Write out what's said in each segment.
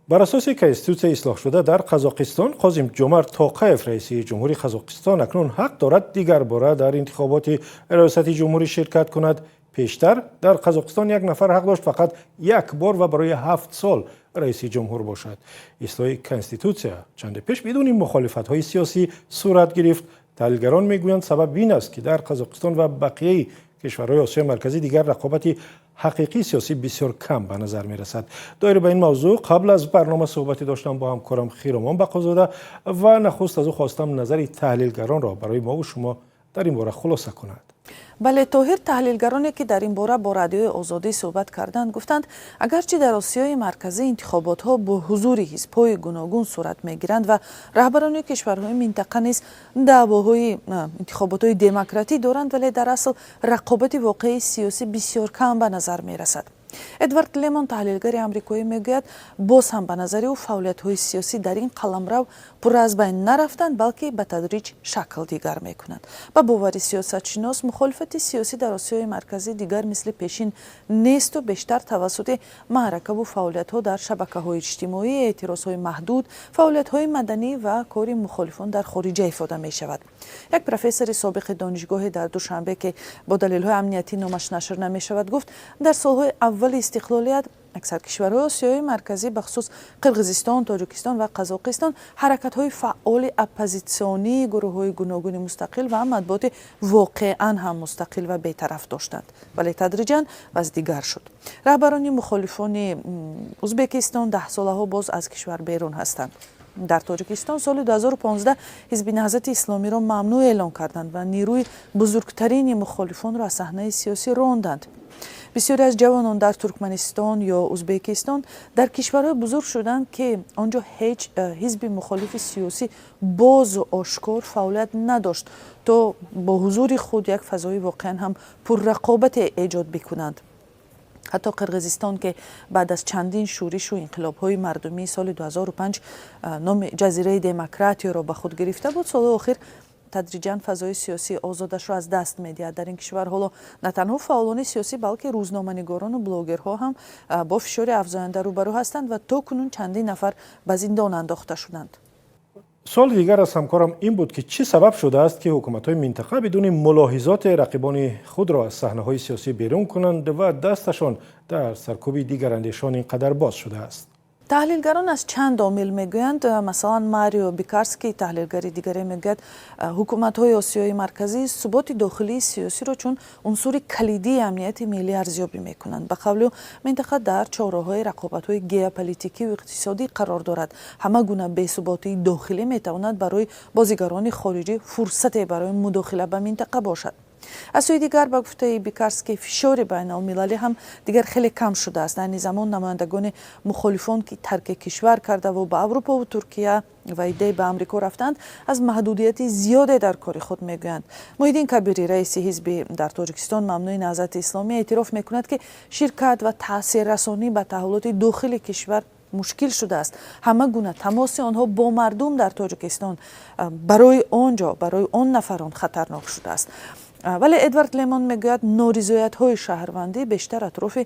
بر اساس کنستیتوسیای اصلاح شده در قزاقستان، قاسم جومرت توقیف رئیس جمهوری قزاقستان اکنون حق دارد دیگر باره در انتخابات ریاست جمهوری شرکت کند. پیشتر در قزاقستان یک نفر حق داشت فقط یک بار و برای 7 سال رئیس جمهور باشد. اصلاح کنستیتوسیا چند پیش بدون مخالفت‌های سیاسی صورت گرفت. تحلیلگران میگویند سبب این است که در قزاقستان و بقیه کشورهای آسیا مرکزی دیگر رقابت حقیقی سیاسی بسیار کم به نظر می رسد. دایر به این موضوع قبل از برنامه صحبتی داشتم با همکارم خیرمان بقازاده و نخست از او خواستم نظر تحلیلگران را برای ما و شما در این باره خلاصه کند. بله، طاهر، تحلیلگرانی که در این باره با رادیوی آزادی صحبت کردند گفتند اگرچه در آسیای مرکزی انتخابات ها با حضور حزب‌های گوناگون صورت میگیرند و رهبران کشورهای منطقه نیز دعواهای انتخابات دموکراتی دارند، ولی در اصل رقابت واقعی سیاسی بسیار کم به نظر می رسد. ادوارد لیمون، تحلیلگر آمریکایی، میگوید باز هم به نظر او فعالیت‌های سیاسی در این قلمرو پر از بین نرفتند بلکه به تدریج شکل دیگر میکنند. با باور سیاستشناس، مخالفت سیاسی در آسیای مرکزی دیگر مثل پیشین نیست و بیشتر توسط معرکه و فعالیت‌ها در شبکه‌های اجتماعی، اعتراض‌های محدود، فعالیت‌های مدنی و کار مخالفان در خارج افاده می‌شود. یک پروفسور سابق دانشگاه در دوشنبه که با دلایل امنیتی نامش نشر نمی‌شود گفت در سال‌های اول استقلالیت اکثر کشورهای آسیای مرکزی بخصوص قرقیزستان، تاجیکستان و قزاقستان حرکت‌های فعال اپوزیسیونی، گروه‌های گوناگون مستقل و مطبوعات واقعاً هم مستقل و بی‌طرف داشتند، ولی تدریجاً وضع دیگر شد. رهبران مخالفان ازبکستان 10 ساله‌ها باز از کشور بیرون هستند. در تاجیکستان سال 2015 حزب نهضت اسلامی را ممنوع اعلام کردند و نیروی بزرگترین مخالفان را از صحنه سیاسی راندند. بسیاری از جوانان در ترکمنستان یا ازبکستان در کشورهای بزرگ شدند که آنجا هیچ حزب مخالف سیاسی باز و آشکار فعالیت نداشت تا با حضور خود یک فضای واقعا هم پر رقابت ایجاد بکنند. حتی قرقیزستان که بعد از چندین شورش و انقلاب‌های مردمی سال 2005 نام جزیره دموکراتی را به خود گرفته بود، سال آخر تدریجاً فضای سیاسی آزادش را از دست می‌دهد. در این کشور حالا نه تنها فعالان سیاسی بلکه روزنامه‌نگاران و بلاگرها هم با فشار افزاینده روبرو هستند و تا کنون چندین نفر به زندان انداخته شدند. سوال دیگر از همکارم این بود که چه سبب شده است که حکومت‌های منطقه بدون ملاحظات رقیبان خود را از صحنه‌های سیاسی بیرون کنند و دستشان در سرکوب دیگر اندیشان اینقدر باز شده است؟ تحلیلگران از چند عامل میگویند. مثلا ماریو بیکارسکی، تحلیلگر دیگری، میگوید حکومت‌های آسیای مرکزی ثبات داخلی سیاسی را چون عنصر کلیدی امنیت ملی ارزیابی میکنند. به قول او منطقه در چاره‌های رقابت‌های ژئوپلیتیکی و اقتصادی قرار دارد. همه گونه بی‌ثباتی داخلی میتواند برای بازیگران خارجی فرصتی برای مداخله به منطقه باشد. از سوی دیگر به گفته بیکارسکی فشار بین المللی هم دیگر خیلی کم شده است. در زمان نمایندگان مخالفان که ترک کشور کرده و به اروپا و ترکیه و ایده به امریکا رفتند از محدودیت زیاده در کار خود میگویند. محیدین کبیری، رئیس حزب در تاجیکستان ممنوع نهضت اسلامی، اعتراف میکند که شرکت و تاثیر رسانی به تحولات داخل کشور مشکل شده است. همه گونه تماس آنها با مردم در تاجیکستان برای آن نفران خطرناک شده است. ولی ادوارد لیمون میگوید نارضایت‌های شهروندی بیشتر اطراف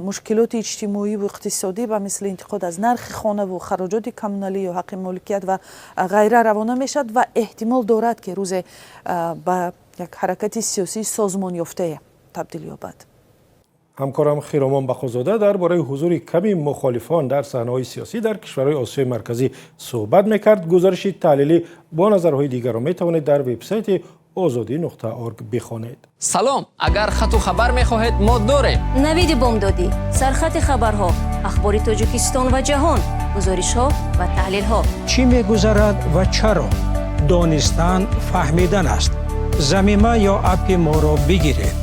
مشکلات اجتماعی و اقتصادی و مثل انتقاد از نرخ خانه و خراجات کمونالی یا حق مالکیت و غیره روانه میشد و احتمال دارد که روز به یک حرکت سیاسی سازمان یافته تبدیل یابد. همکارم خیرمان بقازاده درباره حضور کمی مخالفان در صحنه‌های سیاسی در کشورهای آسیای مرکزی صحبت میکرد. گزارش تحلیلی با نظرهای دیگر را میتوانید در وبسایت azadi.org بخوانید. سلام، اگر خط و خبر میخواهید ما داریم. نوید بامدادی، سرخط خبرها، اخبار تاجیکستان و جهان، گزارش‌ها و تحلیل‌ها. چی می‌گذرد و چرا؟ دانستن فهمیدن است. ضمیمه یا اپ ما را بگیرید.